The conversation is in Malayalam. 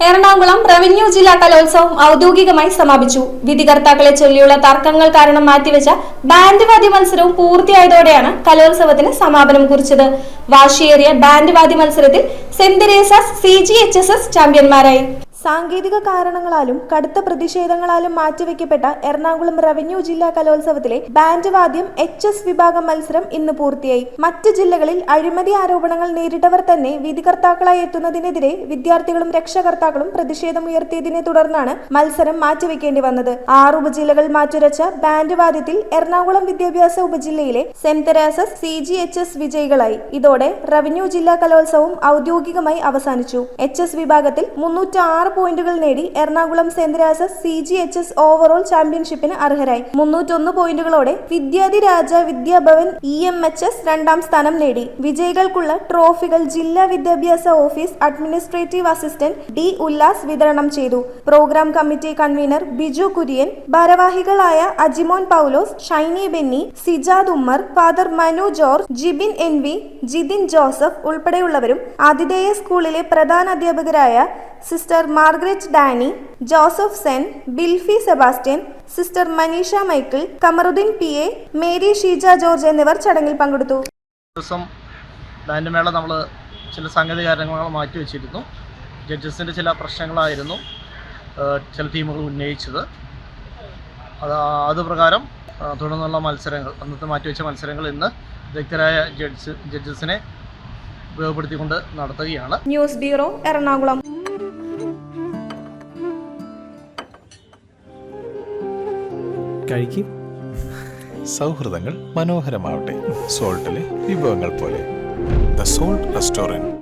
എറണാകുളം റവന്യൂ ജില്ലാ കലോത്സവം ഔദ്യോഗികമായി സമാപിച്ചു. വിധികർത്താക്കളെ ചൊല്ലിയുള്ള തർക്കങ്ങൾ കാരണം മാറ്റിവെച്ച ബാൻഡ് വാദ്യ മത്സരവും പൂർത്തിയായതോടെയാണ് കലോത്സവത്തിന് സമാപനം കുറിച്ചത്. വാശിയേറിയ ബാൻഡ് വാദ്യ മത്സരത്തിൽ സെന്റ് തെരേസാസ് CGHSS ചാമ്പ്യന്മാരായി. സാങ്കേതിക കാരണങ്ങളാലും കടുത്ത പ്രതിഷേധങ്ങളാലും മാറ്റിവെക്കപ്പെട്ട എറണാകുളം റവന്യൂ ജില്ലാ കലോത്സവത്തിലെ ബാൻഡ് വാദ്യം HS വിഭാഗം മത്സരം ഇന്ന് പൂർത്തിയായി. മറ്റ് ജില്ലകളിൽ അഴിമതി ആരോപണങ്ങൾ നേരിട്ടവർ തന്നെ വിധികർത്താക്കളായി എത്തുന്നതിനെതിരെ വിദ്യാർത്ഥികളും രക്ഷകർത്താക്കളും പ്രതിഷേധമുയർത്തിയതിനെ തുടർന്നാണ് മത്സരം മാറ്റിവെക്കേണ്ടി വന്നത്. 6 ഉപജില്ലകൾ മാറ്റുരച്ച ബാൻഡ് വാദ്യത്തിൽ എറണാകുളം വിദ്യാഭ്യാസ ഉപജില്ലയിലെ സെന്റ് തെരേസാസ് CGHS വിജയികളായി. ഇതോടെ റവന്യൂ ജില്ലാ കലോത്സവം ഔദ്യോഗികമായി അവസാനിച്ചു. HS വിഭാഗത്തിൽ 306 പോയിന്റുകൾ നേടി Ernakulam Saint Teresa's CGHS overall ചാമ്പ്യൻഷിപ്പിന് അർഹരായി. 301 പോയിന്റുകളോടെ വിദ്യാധിരാജ വിദ്യാഭവൻ EMHS രണ്ടാം സ്ഥാനം നേടി. വിജയികൾക്കുള്ള ട്രോഫികൾ ജില്ലാ വിദ്യാഭ്യാസ office administrative assistant D Ullas വിതരണം ചെയ്തു. Programme committee convener Biju Kurian, ഭാരവാഹികളായ അജിമോൻ പൗലോസ്, ഷൈനി ബെന്നി, സിജാദ് ഉമ്മർ, ഫാദർ മനു ജോർജ്, ജിബിൻ NV, ജിതിൻ ജോസഫ് ഉൾപ്പെടെയുള്ളവരും ആതിഥേയ സ്കൂളിലെ പ്രധാന അധ്യാപകരായ sister Margaret Dani, Joseph Sen, Bilfi Sebastian, sister Maneesha Michael, Kamaruddin PA, Mary Sheeja George എന്നിവർ ചടങ്ങിൽ പങ്കെടുത്തു. ദിവസം ബാൻഡ് മേള നമ്മൾ ചില സാങ്കേതിക കാരണങ്ങൾ മാറ്റിവെച്ചിരുന്നു. ജഡ്ജസിൻ്റെ ചില പ്രശ്നങ്ങളായിരുന്നു ചില ടീമുകൾ ഉന്നയിച്ചത്. അതുപ്രകാരം തുടർന്നുള്ള മത്സരങ്ങൾ, അന്നത്തെ മാറ്റിവെച്ച മത്സരങ്ങൾ ഇന്ന് വിദഗ്ധരായ ജഡ്ജസിനെ ഉപയോഗപ്പെടുത്തിക്കൊണ്ട് നടത്തുകയാണ്. News bureau, Ernakulam. കഴിക്കും. സൗഹൃദങ്ങൾ മനോഹരമാവട്ടെ. സോൾട്ടിലെ വിഭവങ്ങൾ പോലെ. The salt restaurant.